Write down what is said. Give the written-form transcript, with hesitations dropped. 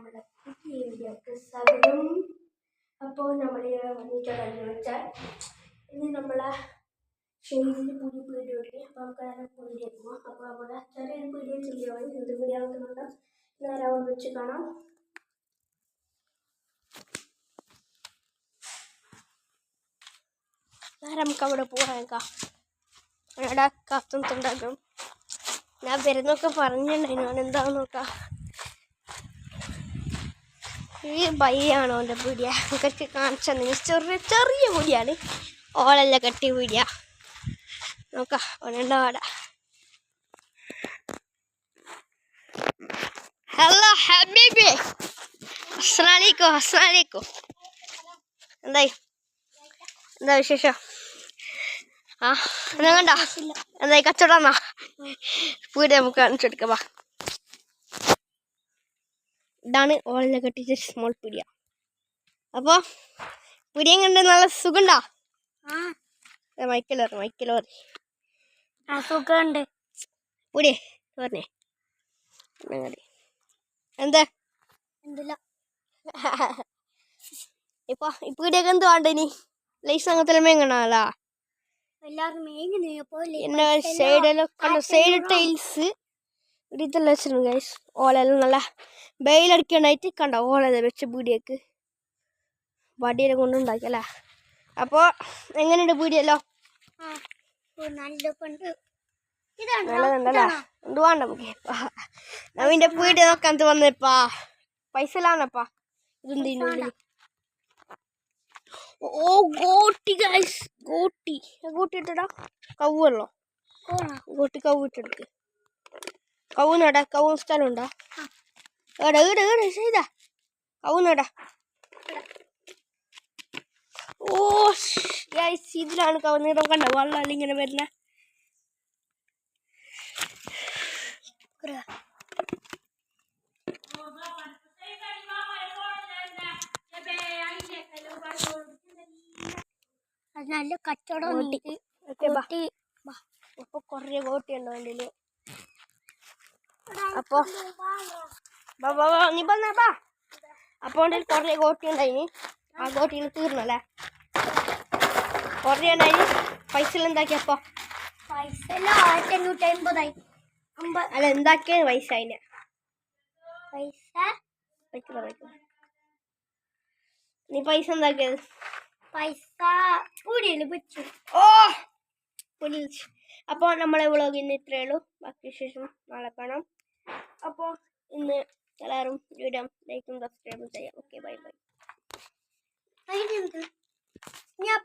നമ്മുടെ പുതിയ വീഡിയോക്ക് സ്വാഗതം. അപ്പോൾ നമ്മൾ വന്നിട്ടുള്ളതെന്ന് വെച്ചാൽ ഇനി നമ്മളെ ഷെയ്ഡിൽ പുതിയ വീഡിയോ ഉണ്ട്. അപ്പോൾ നമുക്ക് അതിനെ വീഡിയോ പോകാം. അപ്പോൾ നമ്മുടെ ചെറിയൊരു വീഡിയോ ചെയ്യാൻ എന്ത് വീഡിയോ നോക്കുന്നുണ്ട് നേരെ അവിടെ വെച്ച് കാണാം. നേരെ നമുക്ക് അവിടെ പോകാം. അവിടെ കാത്തുണ്ടാകും. ഞാൻ വരുന്നൊക്കെ പറഞ്ഞിട്ടുണ്ടായിരുന്നു. ഞാൻ എന്താണെന്ന് നോക്കാം. ഈ ബയ്യാണോ എൻ്റെ പീടിയ എനിക്ക് കാണിച്ചു ചെറിയ ചെറിയ പീടിയാണ്. ഓളെല്ലാം കെട്ടിയ പീടിയ നോക്കാം. അവനുണ്ടോ അവിടെ? ഹലോ ഹബീബി, അസ്സലാമലൈക്കും. അസ്സലാമലൈക്കും. എന്താ വിശേഷം? ആ എന്നാ കണ്ട എന്തായി കച്ചവടം? പീടിയ നമുക്ക് കാണിച്ചെടുക്കാം. ഇതാണ് ഓളെല്ലാം കെട്ടിച്ച സ്മോൾ പീടിയ. അപ്പോൾ പീടിയ കണ്ട് നല്ല സുഖമുണ്ടോ? മൈക്കലോറി സുഖമുണ്ട്. പീടിയ പറഞ്ഞേ എന്താ ഇപ്പൊ ഈ പീടിയൊക്കെ എന്ത് വേണ്ട ഇനി ലൈസ് അങ്ങനത്തെ മേങ്ങണല്ലോ. എന്നെ സൈഡെല്ലാം കണ്ട സൈഡ് ടൈൽസ് ഇതെല്ലാം വെച്ചിട്ടുണ്ട് ഗൈസ്. ഓലെല്ലാം നല്ല വെയിലടിക്കാനായിട്ട് കണ്ട ഓലെല്ലാം വെച്ച പീടിയേക്ക് വടിയെല്ലാം കൊണ്ടുണ്ടാക്കിയല്ലേ. അപ്പോൾ എങ്ങനെയുണ്ട് പീടിയല്ലോ? നല്ലതുണ്ടല്ലേ? എന്ത് വേണ്ട നമുക്ക് നവീൻ്റെ പീടിയ നോക്കാൻ വന്നപ്പാ. പൈസ ഇല്ലാന്നപ്പാ ഇതെന്തിനുള്ളിൽ. ഓ ഗോട്ടി ഗൈസ്, ഗോട്ടി ഇട്ടടാ. കവ്വല്ലോ ഗോട്ടി കവ് ഇട്ടെടുക്ക്. കവുന്നടാ. കവുന്ന സ്ഥലമുണ്ടോ? എടാ ഈടെ ചെയ്താ കവുന്നടാ. ഓ ഗൈസ് ഇതിലാണ് കവുന്നീടം കണ്ട വെള്ളം ഇങ്ങനെ വരുന്ന. നല്ല കച്ചവടം. അപ്പൊ കൊറേ ഗോട്ടി ഉണ്ടോ വണ്ടിയില്? അപ്പൊ നീ പറഞ്ഞാ അപ്പൊ കൊറേ ഗോട്ടി ഉണ്ടായിന്. ആ ഗോട്ടിയിൽ തീർന്നല്ലേ? കൊറേ ഉണ്ടായിന്. പൈസ എല്ലാം എന്താക്കിയപ്പോ? അല്ല എന്താക്കിയ പൈസ? അതിന് നീ പൈസ എന്താക്കിയത്? ഓ പൊളിച്ചു. അപ്പോൾ നമ്മളെ വ്ളോഗിന് ഇത്രയേ ഉള്ളൂ. ബാക്കി വിശേഷം നാളെ കാണാം. അപ്പോൾ ഇന്ന് എല്ലാവരും വീഡിയോ ലൈക്കും സബ്സ്ക്രൈബും ചെയ്യാം. Okay bye bye. ഞാൻ